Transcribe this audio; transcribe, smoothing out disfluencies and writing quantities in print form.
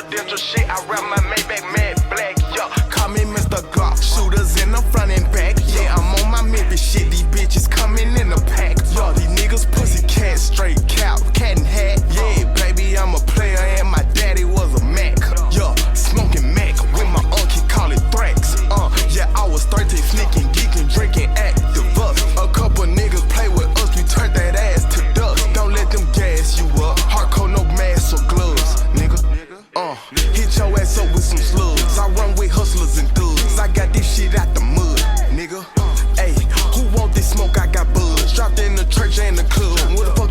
presidential shit. I rap my Maybach mad black, yeah. Call me Mr. Glock. Shooters in the front and back, yeah. I'm on my Memphis shit. These bitches coming in the pack, yeah. These niggas pussy cat, straight cow, cat and hat, yeah. Baby, I'm a player and my daddy was a Mac, yeah. Smoking Mac with my uncle, call it Thrax, yeah. I was 13, sneaking, geeking, drinking Activus. A couple niggas play with us, we turned that ass to dust. Don't let them gas you up. Hardcore, no mask or gloves, nigga. Hit your ass up with some slugs. I run with hustlers and thugs. I got this shit out the mud, nigga. Ayy, who want this smoke? I got buzz. Dropped in the church and the club. What the fuck